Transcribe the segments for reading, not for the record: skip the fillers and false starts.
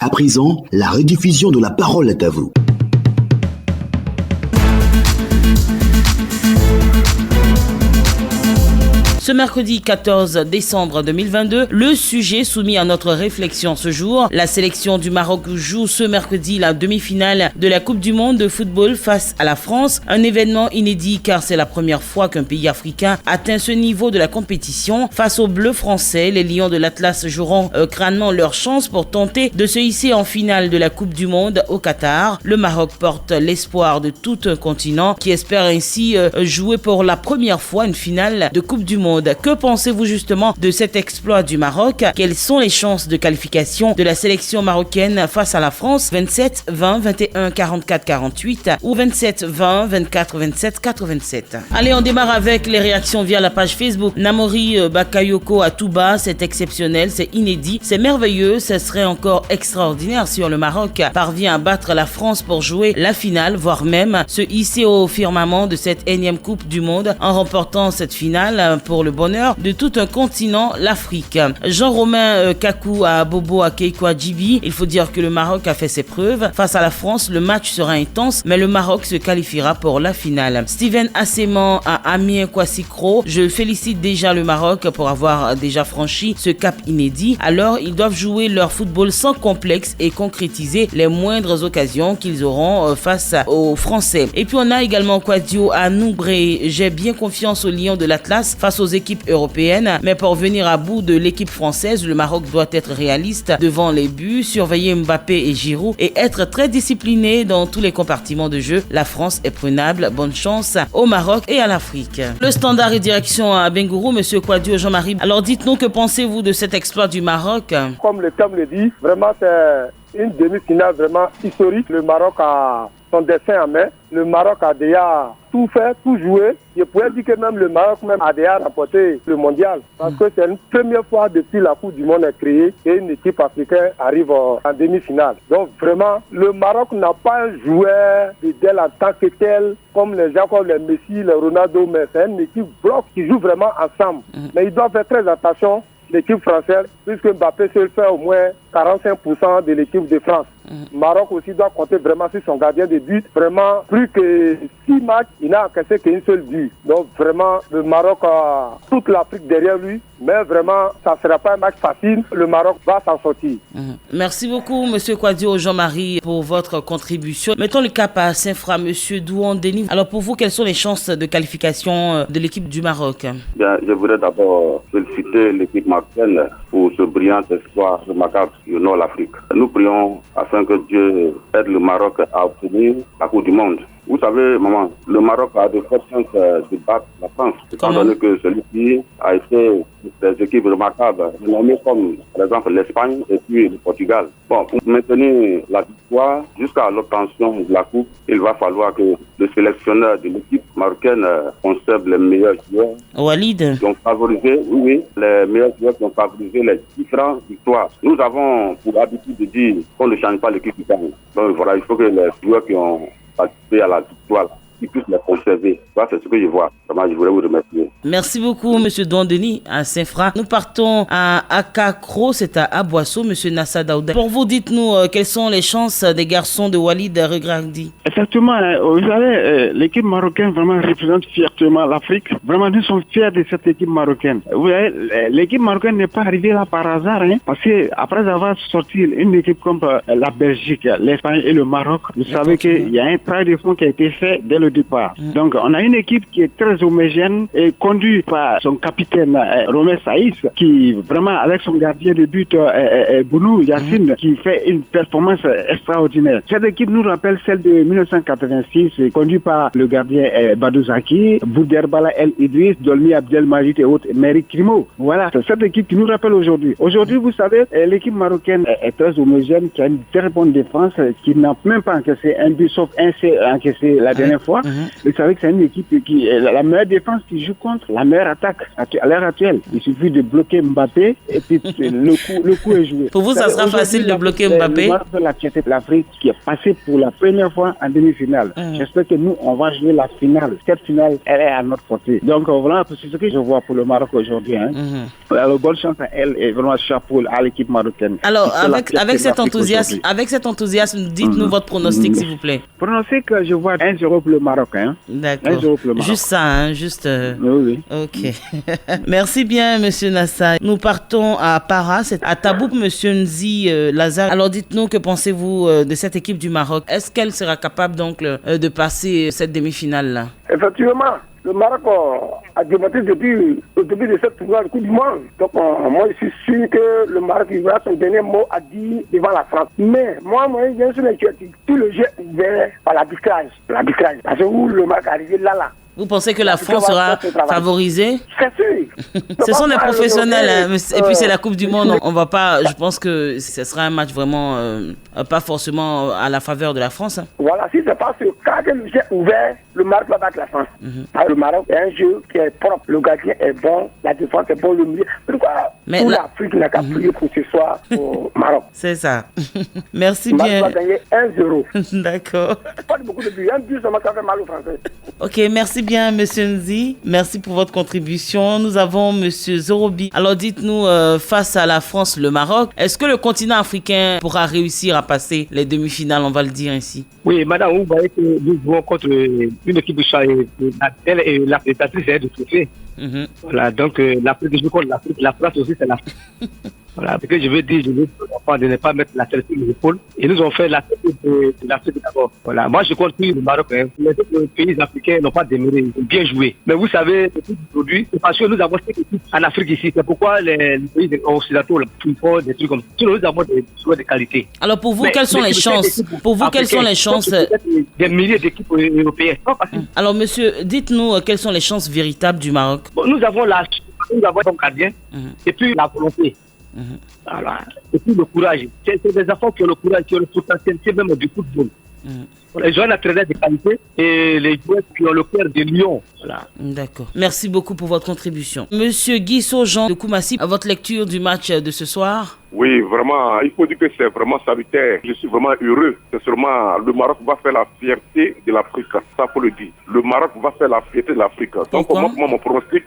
À présent, la rediffusion de La Parole est à vous. Ce mercredi 14 décembre 2022, le sujet soumis à notre réflexion ce jour, la sélection du Maroc joue ce mercredi la demi-finale de la Coupe du Monde de football face à la France. Un événement inédit car c'est la première fois qu'un pays africain atteint ce niveau de la compétition. Face aux Bleus français, les Lions de l'Atlas joueront crânement leur chance pour tenter de se hisser en finale de la Coupe du Monde au Qatar. Le Maroc porte l'espoir de tout un continent qui espère ainsi jouer pour la première fois une finale de Coupe du Monde. Que pensez-vous justement de cet exploit du Maroc? Quelles sont les chances de qualification de la sélection marocaine face à la France? 27 20 21 44 48 ou 27 20 24 27 87. Allez, on démarre avec les réactions via la page Facebook. Namori Bakayoko à Touba, c'est exceptionnel, c'est inédit, c'est merveilleux, ce serait encore extraordinaire si le Maroc parvient à battre la France pour jouer la finale, voire même se hisser au firmament de cette énième Coupe du Monde en remportant cette finale pour le bonheur de tout un continent, l'Afrique. Jean-Romain Kakou à Bobo à Keiko à Djibi, il faut dire que le Maroc a fait ses preuves. Face à la France, le match sera intense, mais le Maroc se qualifiera pour la finale. Steven Asseman à Amiens Kwassikro, je félicite déjà le Maroc pour avoir déjà franchi ce cap inédit. Alors, ils doivent jouer leur football sans complexe et concrétiser les moindres occasions qu'ils auront face aux Français. Et puis on a également Quadio à Noubré, j'ai bien confiance aux Lions de l'Atlas face aux équipes européennes, mais pour venir à bout de l'équipe française, le Maroc doit être réaliste devant les buts, surveiller Mbappé et Giroud et être très discipliné dans tous les compartiments de jeu. La France est prenable. Bonne chance au Maroc et à l'Afrique. Le Standard et direction à Bengourou, monsieur Quadio Jean-Marie. Alors dites-nous, que pensez-vous de cet exploit du Maroc? Comme le thème le dit, vraiment c'est une demi-finale vraiment historique. Le Maroc a son destin en main. Le Maroc a déjà tout fait, tout joué. Je pourrais dire que même le Maroc a déjà remporté le mondial. Parce que c'est une première fois depuis la Coupe du Monde est créée qu'une équipe africaine arrive en demi-finale. Donc vraiment, le Maroc n'a pas un joueur d'elle en tant que tel, comme les gens comme les Messi, les Ronaldo, mais c'est une équipe bloc qui joue vraiment ensemble. Mais ils doivent faire très attention, l'équipe française, puisque Mbappé seul fait au moins 45% de l'équipe de France. Maroc aussi doit compter vraiment sur son gardien de but. Vraiment, plus que 6 matchs, il n'a encaissé qu'une seule but. Donc vraiment, le Maroc a toute l'Afrique derrière lui. Mais vraiment, ça ne sera pas un match facile. Le Maroc va s'en sortir. Merci beaucoup, monsieur Quadio Jean-Marie, pour votre contribution. Mettons le cap à Saint-Fra, monsieur Douan Denis. Alors pour vous, quelles sont les chances de qualification de l'équipe du Maroc? Bien, je voudrais d'abord féliciter l'équipe marocaine pour ce brillant espoir remarquable du Nord de l'Afrique. Nous prions afin que Dieu aide le Maroc à obtenir la Coupe du Monde. Vous savez, maman, le Maroc a de fortes chances de battre la France, étant donné que celui-ci a été des équipes remarquables, renommées comme, par exemple, l'Espagne et puis le Portugal. Bon, pour maintenir la victoire jusqu'à l'obtention de la Coupe, il va falloir que le sélectionneur de l'équipe marocaine conserve les meilleurs joueurs. Walid. Qui ont favorisé, les meilleurs joueurs qui ont favorisé les différentes victoires. Nous avons pour habitude de dire qu'on ne change pas l'équipe qui gagne. Donc voilà, il faut que les joueurs qui ont participer à la victoire, qui puissent les conserver. Ça, c'est ce que je vois. Vraiment, je voulais vous remercier. Merci beaucoup, monsieur Don Denis, à Saint-Fra. Nous partons à Akakro, c'est à Aboisseau, monsieur Nassa Daouda. Pour vous, dites-nous, quelles sont les chances des garçons de Walid Regragdi? Effectivement, vous savez, l'équipe marocaine vraiment représente fièrement l'Afrique. Vraiment, nous sommes fiers de cette équipe marocaine. Vous voyez, l'équipe marocaine n'est pas arrivée là par hasard, parce que après avoir sorti une équipe comme la Belgique, l'Espagne et le Maroc, vous savez qu'il y a un travail de fond qui a été fait dès le départ. Donc, on a une équipe qui est très homogène et conduite par son capitaine Romain Saïs, qui vraiment, avec son gardien de but Bounou Yassine, qui fait une performance extraordinaire. Cette équipe nous rappelle celle de 1986, conduite par le gardien Badou Zaki, Bouderbala El Idriss, Dolmi Abdelmajid et autres, Méric Crimo. Voilà, c'est cette équipe qui nous rappelle aujourd'hui. Aujourd'hui, vous savez, l'équipe marocaine est très homogène, qui a une très bonne défense, qui n'a même pas encaissé un but, sauf un C encaissé la dernière fois. fois. Vous savez que c'est une équipe qui est la meilleure défense qui joue contre la meilleure attaque à l'heure actuelle. Il suffit de bloquer Mbappé et puis le coup est joué. Pour vous, ça sera facile de bloquer Mbappé? La fierté de l'Afrique qui est passée pour la première fois en demi-finale. J'espère que nous, on va jouer la finale. Cette finale, elle est à notre portée. Donc voilà, c'est ce que je vois pour le Maroc aujourd'hui. Alors, bonne chance à elle et vraiment chapeau à l'équipe marocaine. Alors, avec cet enthousiasme, dites-nous votre pronostic, s'il vous plaît. Pronostic, je vois 1-0 pour le Maroc. D'accord. 1-0 pour le Maroc. Juste ça, juste... Oui. Ok. Merci bien, Monsieur Nassa. Nous partons à Para, c'est à Tabouk, Monsieur Nzi Lazare. Alors, dites-nous, que pensez-vous de cette équipe du Maroc? Est-ce qu'elle sera capable donc de passer cette demi-finale-là? Effectivement. Le Maroc a démontré depuis le début de cette tournoi du Coupe du Monde. Donc, moi, je suis sûr que le Maroc aura son dernier mot à dire devant la France. Mais moi, il y a une inquiétude. Tout le jeu ouvert par l'arbitrage. Parce que où le Maroc est arrivé là. Vous pensez que la France sera favorisée? C'est sûr. Ce sont des professionnels, et puis c'est la Coupe du Monde. On va pas. Je pense que ce sera un match vraiment pas forcément à la faveur de la France. Voilà, si c'est pas ce cas que le jeu est ouvert, le Maroc va battre la France. Le Maroc est un jeu qui est propre. Le gardien est bon, la défense est bonne, le milieu. Pourquoi toute l'Afrique n'a qu'à prier pour ce soir au Maroc? C'est ça. Merci le bien. Le Maroc va gagner 1-0. D'accord. Pas de beaucoup de buts. Un but seulement, ça fait mal aux Français. Ok, merci bien, Monsieur Nzi. Merci pour votre contribution. Nous avons Monsieur Zorobi. Alors, dites-nous, face à la France, le Maroc, est-ce que le continent africain pourra réussir à passer les demi-finales, on va le dire ainsi? Oui, madame, vous voyez que nous jouons contre une équipe de la prédatrice de trophée. Voilà, donc l'Afrique joue contre l'Afrique, la France aussi, c'est l'Afrique. Voilà, ce que je veux dire, je veux de ne pas mettre la tête sur les épaules. Et nous avons fait la tête de l'Afrique d'abord. Voilà, moi je compte sur le Maroc. Les autres pays africains n'ont pas déméré, ils ont bien joué. Mais vous savez, depuis aujourd'hui, c'est parce que nous avons cette équipe en Afrique ici. C'est pourquoi les pays occidentaux ils font des trucs comme ça. Sinon, nous avons des joueurs de qualité. Alors pour vous, quelles sont les chances? Pour vous, quelles sont les chances? Des milliers d'équipes européennes. Alors monsieur, dites-nous quelles sont les chances véritables du Maroc? Bon, nous avons un gardien et puis la volonté. Voilà. Et puis le courage. C'est des enfants qui ont le courage, qui ont le potentiel, c'est même du football. Les joueurs entraîneurs de qualité et les joueurs qui ont le cœur de lion. Voilà. D'accord. Merci beaucoup pour votre contribution. Monsieur Guissot Jean de Koumassi, à votre lecture du match de ce soir? Oui, vraiment, il faut dire que c'est vraiment salutaire. Je suis vraiment heureux. C'est sûrement le Maroc va faire la fierté de l'Afrique. Ça, faut le dire. Le Maroc va faire la fierté de l'Afrique. Donc, moi, mon pronostic,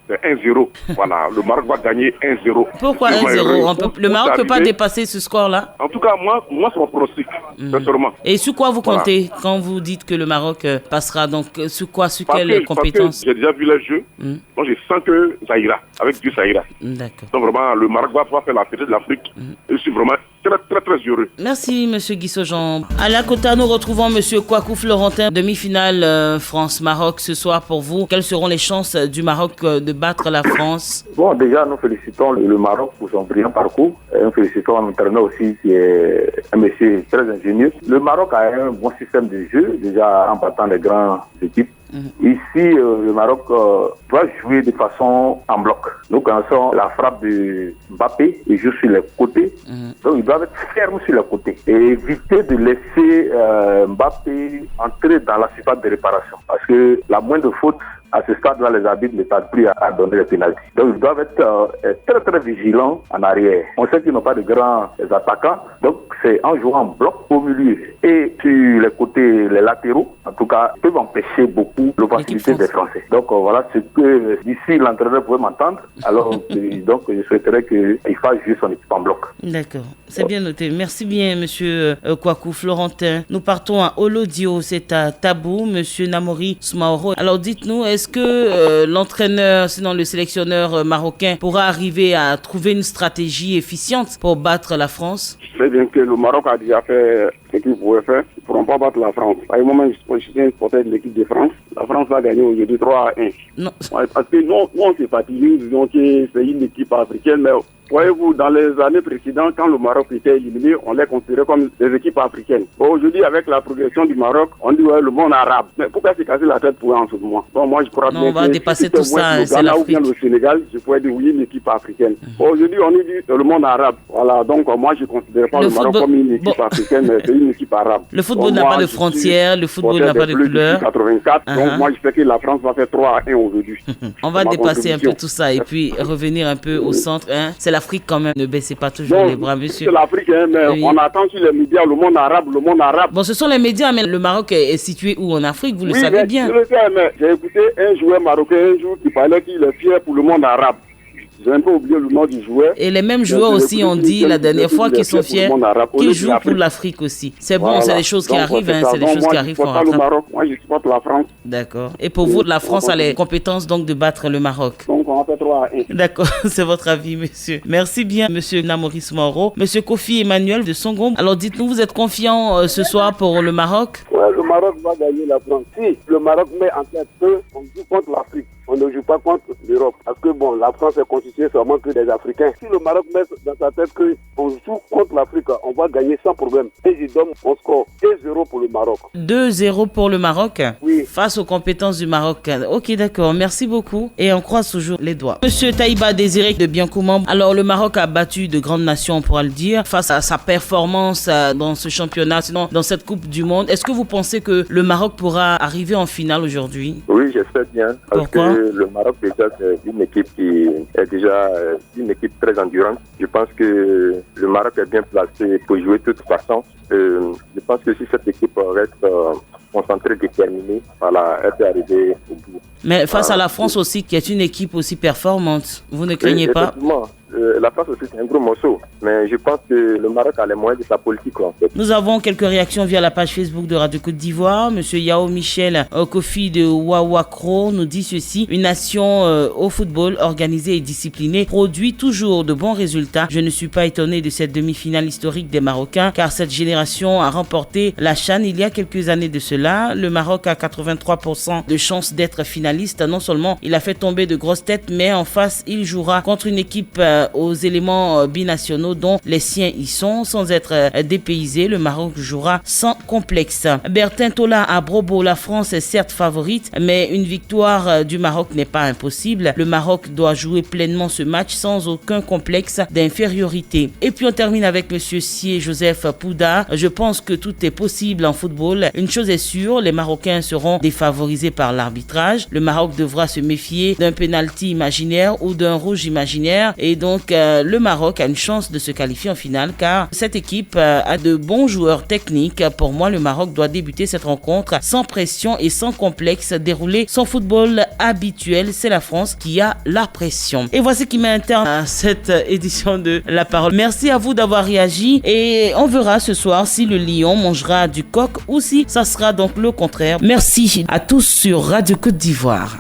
c'est 1-0. Voilà, le Maroc va gagner 1-0. Pourquoi 1-0? Le Maroc ne peut pas dépasser ce score-là? En tout cas, moi c'est mon pronostic, sincèrement. Et sur quoi vous comptez quand vous dites que le Maroc passera? Donc, sur quoi? Sur quelles compétences? Parce que j'ai déjà vu les jeux. Donc, je sens que ça ira. Avec Dieu, ça ira. D'accord. Donc, vraiment, le Maroc va pouvoir faire la fierté de l'Afrique. Je suis vraiment très heureux. Merci, monsieur Guissot Jean. À la Côte, nous retrouvons monsieur Kouakou Florentin. Demi-finale France-Maroc ce soir pour vous. Quelles seront les chances du Maroc de battre la France? Bon, déjà, nous félicitons le Maroc pour son brillant parcours. Et nous félicitons l'entraîneur aussi, qui est un monsieur très ingénieux. Le Maroc a un bon système de jeu, déjà en battant les grandes équipes. Ici, le Maroc doit jouer de façon en bloc. Nous connaissons la frappe de Mbappé, il joue sur les côtés. Donc, ils doivent être fermes sur les côtés et éviter de laisser Mbappé entrer dans la surface de réparation. Parce que la moindre faute, à ce stade-là, les arbitres ne tardent plus à donner les pénaltys. Donc, ils doivent être très vigilants en arrière. On sait qu'ils n'ont pas de grands attaquants. Donc, c'est en jouant en bloc au milieu et sur les côtés, les latéraux, en tout cas, ils peuvent empêcher beaucoup l'opportunité des Français. Donc, voilà ce que d'ici l'entraîneur pouvait m'entendre. Alors, donc, je souhaiterais qu'il fasse jouer son équipe en bloc. D'accord. C'est bien noté. Merci bien, monsieur Kouakou Florentin. Nous partons à Olodio, c'est à Tabou, monsieur Namori Soumaoro. Alors, dites-nous, est-ce que l'entraîneur, sinon le sélectionneur marocain, pourra arriver à trouver une stratégie efficiente pour battre la France? Je sais bien que le Maroc a déjà fait ce qu'il pouvait faire. Ils ne pourront pas battre la France. À un moment, je suis supporter de l'équipe de France. La France va gagner aujourd'hui 3-1. Non. Ouais, parce que nous, on s'est fatigué. Nous disons que c'est une équipe africaine, mais voyez-vous, dans les années précédentes, quand le Maroc était éliminé, on les considérait comme des équipes africaines. Aujourd'hui, avec la progression du Maroc, on dit ouais, le monde arabe. Mais pourquoi se casser la tête pour en ce moment? Bon, moi, je crois bien on va dépasser tout ça, c'est l'Afrique. Ou bien le Sénégal, je pourrais dire oui, une équipe africaine. Aujourd'hui, on dit le monde arabe. Voilà, donc moi, je ne considère pas le Maroc comme une équipe africaine, mais c'est une équipe arabe. Le football n'a pas de frontières, le football n'a pas de couleurs. 84, donc moi je sais que la France va faire 3-1 aujourd'hui. On va dépasser un peu tout ça et puis revenir un peu au centre. Hein. C'est l'Afrique quand même, ne baissez pas toujours les bras, monsieur. C'est l'Afrique, hein, mais oui. On attend sur les médias le monde arabe. Bon, ce sont les médias, mais le Maroc est situé où en Afrique, vous le savez bien. Je le sais, mais j'ai écouté un joueur marocain un jour qui parlait qu'il est fier pour le monde arabe. J'ai un peu oublié le nom du joueur. Et les mêmes joueurs aussi ont dit la dernière fois qu'ils sont fiers qu'ils jouent pour l'Afrique aussi. C'est bon, voilà. C'est des choses qui arrivent, hein, c'est des choses qui arrivent. Moi, le Maroc, moi je supporte la France. D'accord. Et pour vous, la France a les compétences donc de battre le Maroc. Donc on fait 3-1. D'accord, c'est votre avis, monsieur. Merci bien, monsieur Namoris Moro. Monsieur Kofi Emmanuel de Songom. Alors dites-nous, vous êtes confiant ce soir pour le Maroc? Ouais, le Maroc va gagner la France. Si le Maroc met en tête qu'on joue contre l'Afrique, on ne joue pas contre l'Europe. Parce que bon, la France est constituée seulement que des Africains. Si le Maroc met dans sa tête qu'on joue contre l'Afrique, on va gagner sans problème. Et je donne mon score 2-0 pour le Maroc. 2-0 pour le Maroc? Oui. Face aux compétences du Maroc. Ok, d'accord. Merci beaucoup. Et on croise toujours les doigts. Monsieur Taïba Désiré de Biancoumam. Alors, le Maroc a battu de grandes nations, on pourra le dire, face à sa performance dans ce championnat, sinon dans cette Coupe du Monde. Est-ce que vous pensez que le Maroc pourra arriver en finale aujourd'hui? Oui, j'espère bien. Parce Pourquoi? Que le Maroc, déjà, c'est une équipe qui est déjà une équipe très endurante. Je pense que le Maroc est bien placé pour jouer de toute façon. Je pense que si cette équipe reste concentrée, déterminée, voilà, elle peut arriver au bout. Mais face à la France aussi, qui est une équipe aussi performante, vous ne craignez pas? La France aussi, c'est un gros morceau. Mais je pense que le Maroc a les moyens de sa politique, en fait. Nous avons quelques réactions via la page Facebook de Radio Côte d'Ivoire. Monsieur Yao Michel Kofi de Wawakro nous dit ceci. Une nation au football organisée et disciplinée produit toujours de bons résultats. Je ne suis pas étonné de cette demi-finale historique des Marocains, car cette génération a remporté la CHAN il y a quelques années de cela. Le Maroc a 83% de chances d'être finaliste. Non seulement il a fait tomber de grosses têtes, mais en face, il jouera contre une équipe aux éléments binationaux dont les siens y sont. Sans être dépaysé, le Maroc jouera sans complexe. Bertin Tola à Brobo, la France est certes favorite, mais une victoire du Maroc n'est pas impossible. Le Maroc doit jouer pleinement ce match sans aucun complexe d'infériorité. Et puis on termine avec monsieur Sié Joseph Pouda. Je pense que tout est possible en football. Une chose est sûre, les Marocains seront défavorisés par l'arbitrage. Le Maroc devra se méfier d'un penalty imaginaire ou d'un rouge imaginaire, et donc le Maroc a une chance de se qualifier en finale car cette équipe a de bons joueurs techniques. Pour moi, le Maroc doit débuter cette rencontre sans pression et sans complexe, dérouler son football habituel. C'est la France qui a la pression. Et voici qui met un terme à cette édition de La Parole. Merci à vous d'avoir réagi et on verra ce soir si le lion mangera du coq ou si ça sera donc le contraire. Merci à tous sur Radio Côte d'Ivoire.